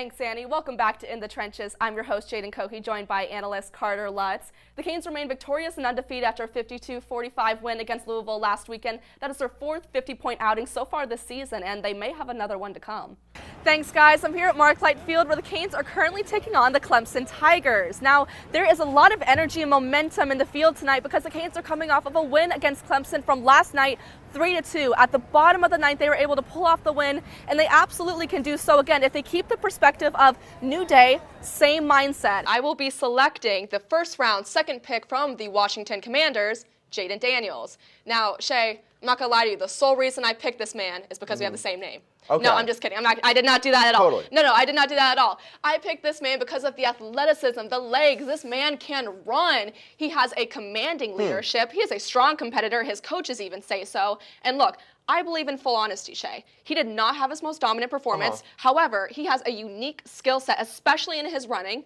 Thanks, Annie. Welcome back to In the Trenches. I'm your host, Jadyn Cohee, joined by analyst Carter Lutz. The Canes remain victorious and undefeated after a 52-45 win against Louisville last weekend. That is their fourth 50-point outing so far this season, and they may have another one to come. Thanks, guys. I'm here at Marklight Field, where the Canes are currently taking on the Clemson Tigers. Now, there is a lot of energy and momentum in the field tonight because the Canes are coming off of a win against Clemson from last night, 3-2. At the bottom of the ninth, they were able to pull off the win, and they absolutely can do so again if they keep the perspective of new day, same mindset. I will be selecting the first round second pick from the Washington Commanders, Jayden Daniels. Now, Shay, I'm not gonna lie to you, the sole reason I picked this man is because we have the same name. Okay. No, I'm just kidding. I did not do that at all. Totally. No, I did not do that at all. I picked this man because of the athleticism, the legs. This man can run. He has a commanding leadership. He is a strong competitor. His coaches even say so. And look, I believe in full honesty, Shay. He did not have his most dominant performance. However, he has a unique skill set, especially in his running.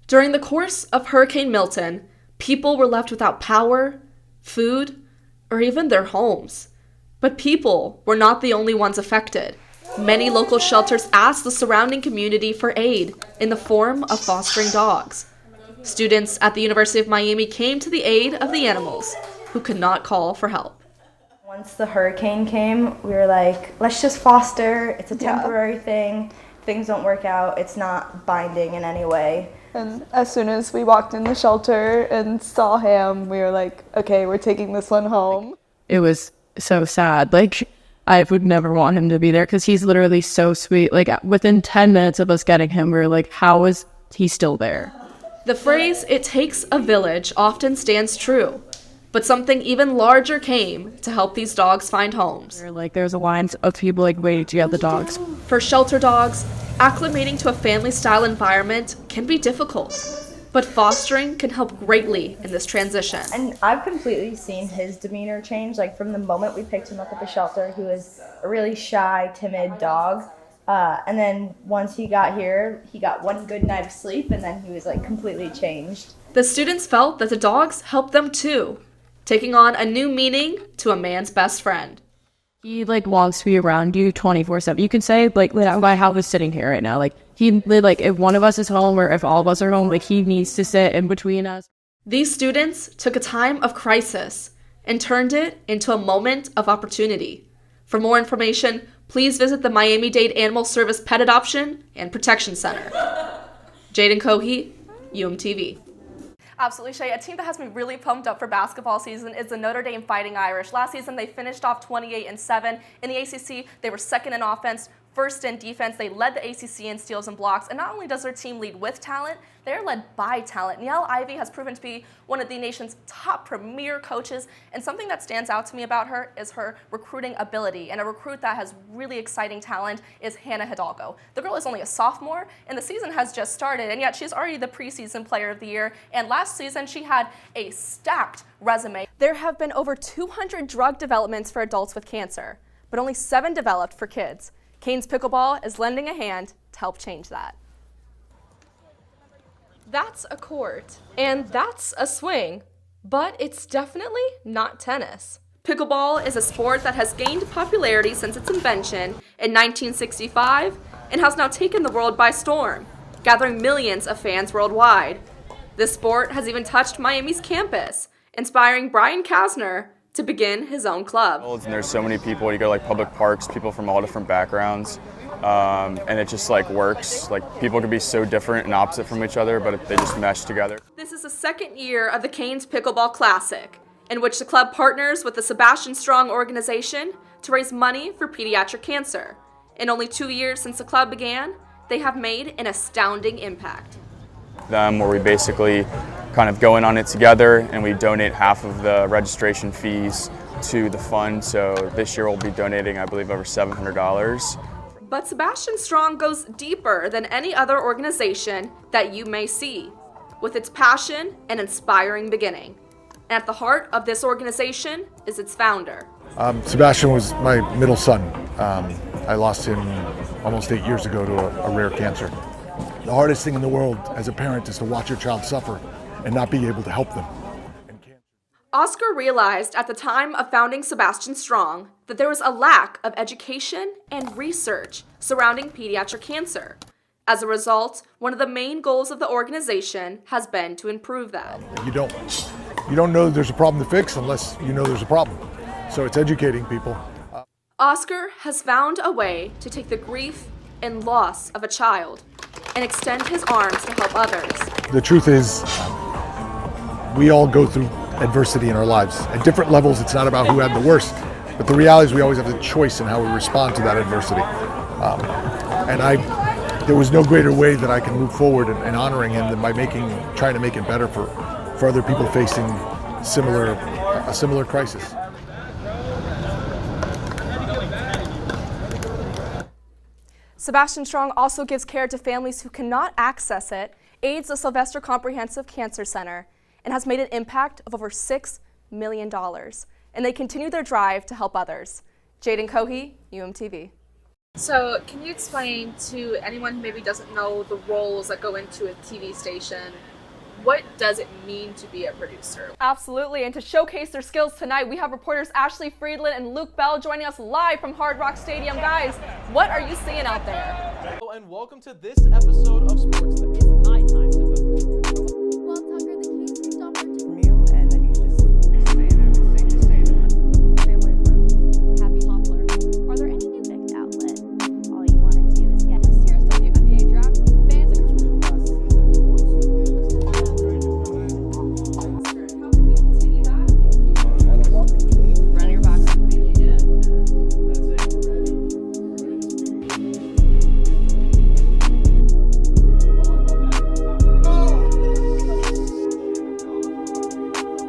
During the course of Hurricane Milton, people were left without power, food, or even their homes. But people were not the only ones affected. Many local shelters asked the surrounding community for aid in the form of fostering dogs. Students at the University of Miami came to the aid of the animals who could not call for help. Once the hurricane came, we were like, let's just foster. It's a temporary thing. If things don't work out, it's not binding in any way. And as soon as we walked in the shelter and saw him, we were like, okay, we're taking this one home. It was so sad. Like, I would never want him to be there because he's literally so sweet. Like, within 10 minutes of us getting him, we were like, how is he still there? The phrase, "it takes a village," often stands true. But something even larger came to help these dogs find homes. Like, there's a line of people like waiting to get the dogs. For shelter dogs, acclimating to a family-style environment can be difficult. But fostering can help greatly in this transition. And I've completely seen his demeanor change. Like from the moment we picked him up at the shelter, he was a really shy, timid dog. And then once he got here, he got one good night of sleep, and then he was like completely changed. The students felt that the dogs helped them too, taking on a new meaning to a man's best friend. He like wants to be around you 24/7. You can say like my house is sitting here right now. Like like if one of us is home or if all of us are home, like he needs to sit in between us. These students took a time of crisis and turned it into a moment of opportunity. For more information, please visit the Miami-Dade Animal Service Pet Adoption and Protection Center. Jadyn Cohee, UMTV. Absolutely, Shay. A team that has me really pumped up for basketball season is the Notre Dame Fighting Irish. Last season, they finished off 28-7. In the ACC, they were second in offense, first in defense. They led the ACC in steals and blocks. And not only does their team lead with talent, they're led by talent. Niele Ivey has proven to be one of the nation's top premier coaches. And something that stands out to me about her is her recruiting ability. And a recruit that has really exciting talent is Hannah Hidalgo. The girl is only a sophomore, and the season has just started. And yet she's already the preseason player of the year. And last season, she had a stacked resume. There have been over 200 drug developments for adults with cancer, but only 7 developed for kids. Canes Pickleball is lending a hand to help change that. That's a court, and that's a swing, but it's definitely not tennis. Pickleball is a sport that has gained popularity since its invention in 1965 and has now taken the world by storm, gathering millions of fans worldwide. This sport has even touched Miami's campus, inspiring Brian Kasner to begin his own club. And there's so many people. You go to like public parks, people from all different backgrounds, and it just like works. Like people can be so different and opposite from each other, but they just mesh together. This is the second year of the Canes Pickleball Classic, in which the club partners with the Sebastian Strong organization to raise money for pediatric cancer. In only 2 years since the club began, they have made an astounding impact. Where we basically kind of go in on it together and we donate half of the registration fees to the fund. So this year we'll be donating, I believe, over $700. But Sebastian Strong goes deeper than any other organization that you may see, with its passion and inspiring beginning. And at the heart of this organization is its founder. Sebastian was my middle son. I lost him almost 8 years ago to a rare cancer. The hardest thing in the world as a parent is to watch your child suffer and not be able to help them. Oscar realized at the time of founding Sebastian Strong that there was a lack of education and research surrounding pediatric cancer. As a result, one of the main goals of the organization has been to improve that. You don't know there's a problem to fix unless you know there's a problem. So it's educating people. Oscar has found a way to take the grief and loss of a child and extend his arms to help others. The truth is, we all go through adversity in our lives. At different levels, it's not about who had the worst, but the reality is we always have the choice in how we respond to that adversity. There was no greater way that I can move forward in honoring him than by trying to make it better for other people facing a similar crisis. Sebastian Strong also gives care to families who cannot access it, aids the Sylvester Comprehensive Cancer Center, and has made an impact of over $6 million. And they continue their drive to help others. Jadyn Cohee, UMTV. So, can you explain to anyone who maybe doesn't know the roles that go into a TV station, what does it mean to be a producer? Absolutely, and to showcase their skills tonight, we have reporters Ashley Friedland and Luke Bell joining us live from Hard Rock Stadium. Guys, what are you seeing out there? Hello and welcome to this episode of Sports.